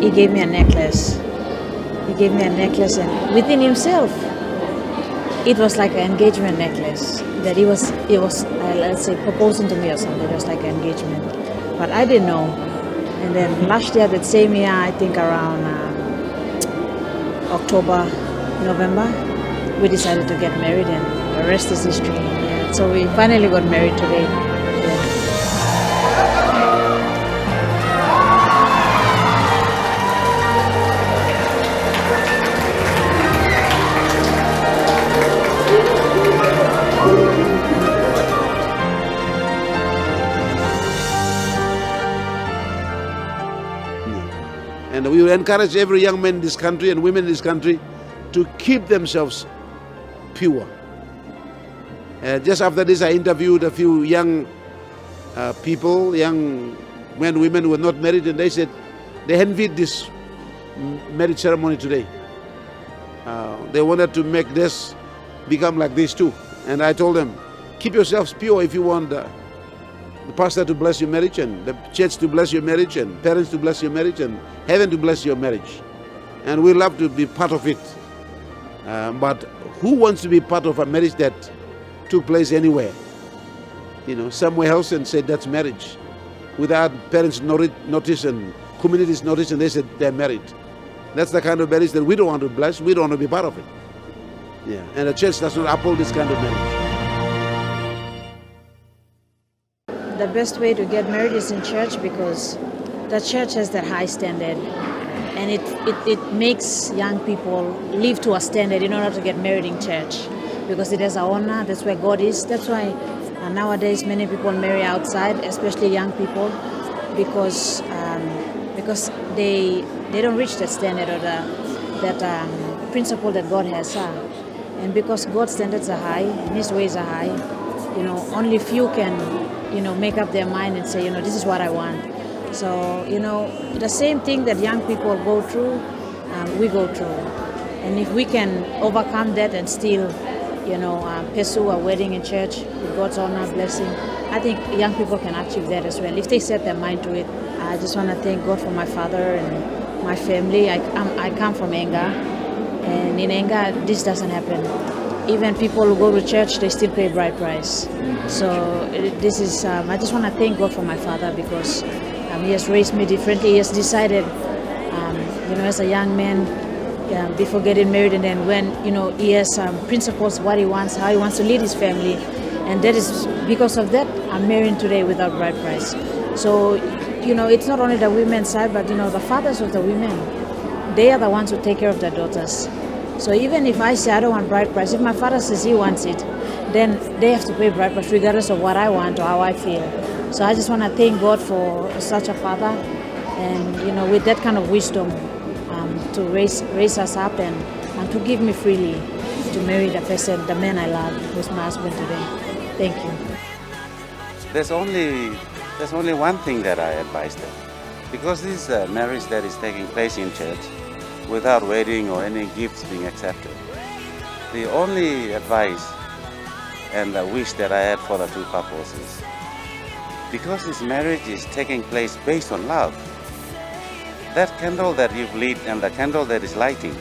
he gave me a necklace. He gave me a necklace, and within himself, it was like an engagement necklace. That he was let's say, proposing to me or something. It was like an engagement, but I didn't know. And then last year, that same year, I think around October, November, we decided to get married, and the rest is history. Yeah. So we finally got married today. Yeah. And we will encourage every young man in this country and women in this country to keep themselves pure. Just after this, I interviewed a few young people, young men, women who were not married, and they said they envied this marriage ceremony today. They wanted to make this become like this too. And I told them, keep yourselves pure if you want the pastor to bless your marriage, and the church to bless your marriage, and parents to bless your marriage, and heaven to bless your marriage. And we love to be part of it. But who wants to be part of a marriage that took place anywhere? Somewhere else, and said that's marriage, without parents notice and communities notice, and they said they're married. That's the kind of marriage that we don't want to bless. We don't want to be part of it. Yeah, and the church does not uphold this kind of marriage. The best way to get married is in church, because the church has that high standard, and it makes young people live to a standard in order to get married in church, because it has a honor. That's where God is. That's why nowadays many people marry outside, especially young people, because they don't reach that standard or that principle that God has. And because God's standards are high and His ways are high, only few can make up their mind and say, this is what I want. So, the same thing that young people go through, we go through. And if we can overcome that and still, pursue a wedding in church with God's honor, blessing, I think young people can achieve that as well, if they set their mind to it. I just want to thank God for my father and my family. I come from Enga, and in Enga, this doesn't happen. Even people who go to church, they still pay bride price. So this is, I just want to thank God for my father, because he has raised me differently. He has decided, as a young man, before getting married, and then when, he has principles, what he wants, how he wants to lead his family. And that is because of that, I'm marrying today without bride price. So, it's not only the women's side, but, the fathers of the women, they are the ones who take care of their daughters. So even if I say I don't want bride price, if my father says he wants it, then they have to pay bride price regardless of what I want or how I feel. So I just want to thank God for such a father, and with that kind of wisdom, to raise us up and to give me freely to marry the person, the man I love, who's my husband today. Thank you. There's only one thing that I advise them, because this marriage that is taking place in church, without wedding or any gifts being accepted. The only advice and the wish that I had for the two couples is, because this marriage is taking place based on love, that candle that you've lit and the candle that is lighting,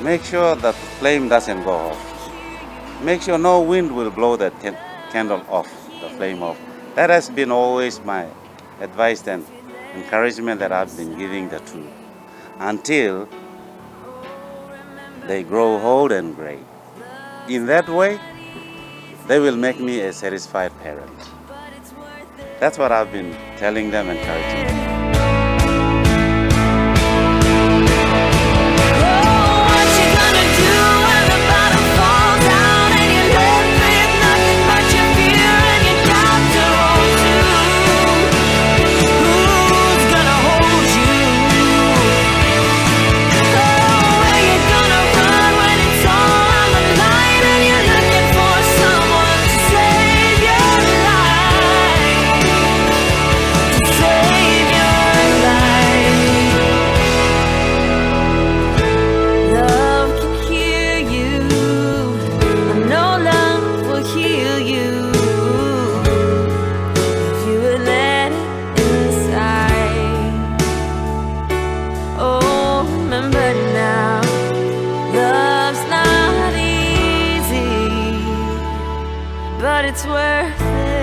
make sure the flame doesn't go off. Make sure no wind will blow that candle off, the flame off. That has been always my advice and encouragement that I've been giving the two, until they grow old and gray. In that way, they will make me a satisfied parent. That's what I've been telling them, encouraging them. Save your it's worth it.